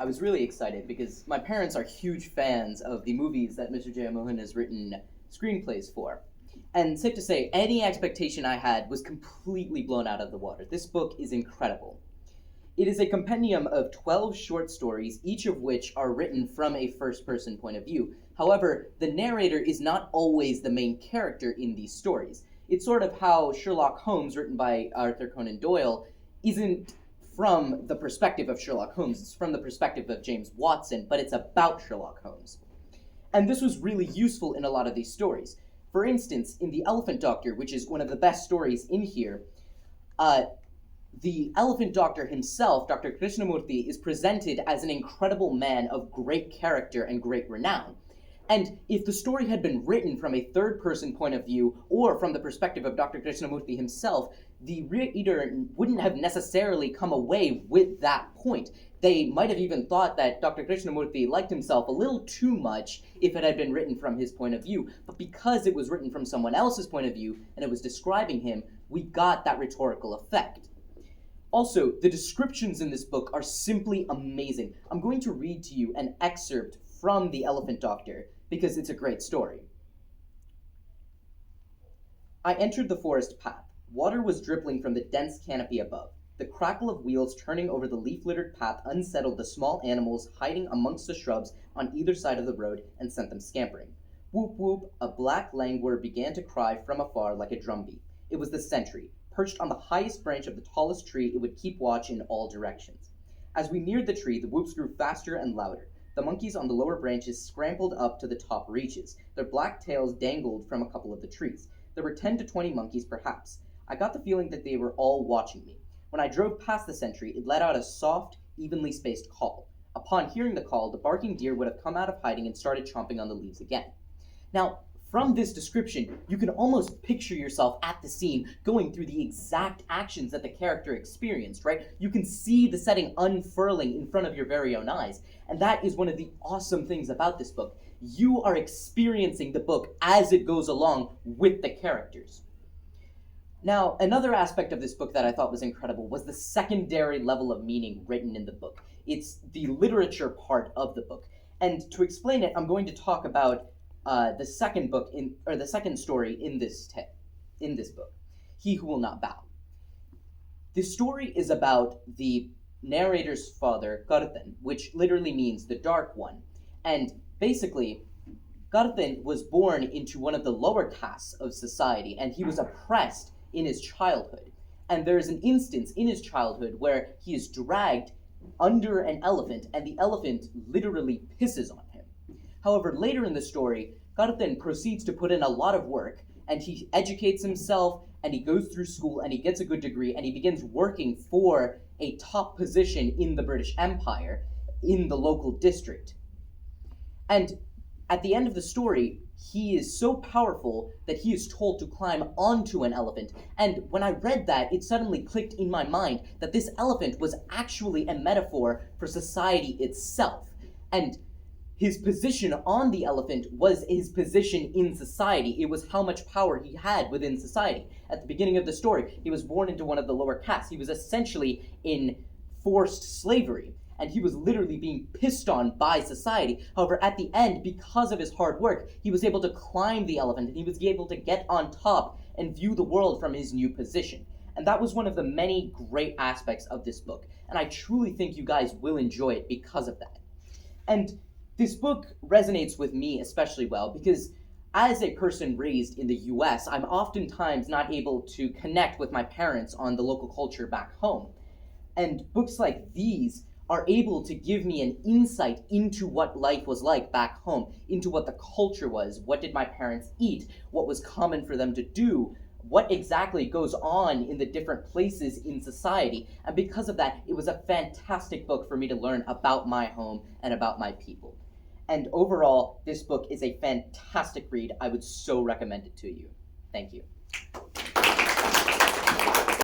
I was really excited because my parents are huge fans of the movies that Mr. Jeyamohan has written screenplays for. And safe to say, any expectation I had was completely blown out of the water. This book is incredible. It is a compendium of 12 short stories, each of which are written from a first-person point of view. However, the narrator is not always the main character in these stories. It's sort of how Sherlock Holmes, written by Arthur Conan Doyle, isn't from the perspective of Sherlock Holmes. It's from the perspective of James Watson, but it's about Sherlock Holmes. And this was really useful in a lot of these stories. For instance, in The Elephant Doctor, which is one of the best stories in here, the Elephant Doctor himself, Dr. Krishnamurti, is presented as an incredible man of great character and great renown. And if the story had been written from a third-person point of view, or from the perspective of Dr. Krishnamurti himself, the reader wouldn't have necessarily come away with that point. They might have even thought that Dr. Krishnamurti liked himself a little too much if it had been written from his point of view. But because it was written from someone else's point of view, and it was describing him, we got that rhetorical effect. Also, the descriptions in this book are simply amazing. I'm going to read to you an excerpt from The Elephant Doctor, because it's a great story. I entered the forest path. Water was dripping from the dense canopy above. The crackle of wheels turning over the leaf-littered path unsettled the small animals hiding amongst the shrubs on either side of the road and sent them scampering. Whoop whoop, a black langur began to cry from afar like a drumbeat. It was the sentry. Perched on the highest branch of the tallest tree, it would keep watch in all directions. As we neared the tree, the whoops grew faster and louder. The monkeys on the lower branches scrambled up to the top reaches. Their black tails dangled from a couple of the trees. There were 10 to 20 monkeys, perhaps. I got the feeling that they were all watching me. When I drove past the sentry, it let out a soft, evenly spaced call. Upon hearing the call, the barking deer would have come out of hiding and started chomping on the leaves again. Now, from this description, you can almost picture yourself at the scene going through the exact actions that the character experienced, right? You can see the setting unfurling in front of your very own eyes. And that is one of the awesome things about this book. You are experiencing the book as it goes along with the characters. Now, another aspect of this book that I thought was incredible was the secondary level of meaning written in the book. It's the literature part of the book. And to explain it, I'm going to talk about the second story in this book, He Who Will Not Bow. This story is about the narrator's father, Karthan, which literally means the Dark One. And basically, Karthan was born into one of the lower castes of society, and he was oppressed in his childhood. And there is an instance in his childhood where he is dragged under an elephant, and the elephant literally pisses on him. However, later in the story, Karthan proceeds to put in a lot of work, and he educates himself, and he goes through school, and he gets a good degree, and he begins working for a top position in the British Empire, in the local district. And at the end of the story, he is so powerful that he is told to climb onto an elephant. And when I read that, it suddenly clicked in my mind that this elephant was actually a metaphor for society itself. And his position on the elephant was his position in society. It was how much power he had within society. At the beginning of the story, he was born into one of the lower castes. He was essentially in forced slavery, and he was literally being pissed on by society. However, at the end, because of his hard work, he was able to climb the elephant, and he was able to get on top and view the world from his new position. And that was one of the many great aspects of this book, and I truly think you guys will enjoy it because of that. And this book resonates with me especially well because as a person raised in the US, I'm oftentimes not able to connect with my parents on the local culture back home. And books like these are able to give me an insight into what life was like back home, into what the culture was, what did my parents eat, what was common for them to do, what exactly goes on in the different places in society. And because of that, it was a fantastic book for me to learn about my home and about my people. And overall, this book is a fantastic read. I would so recommend it to you. Thank you.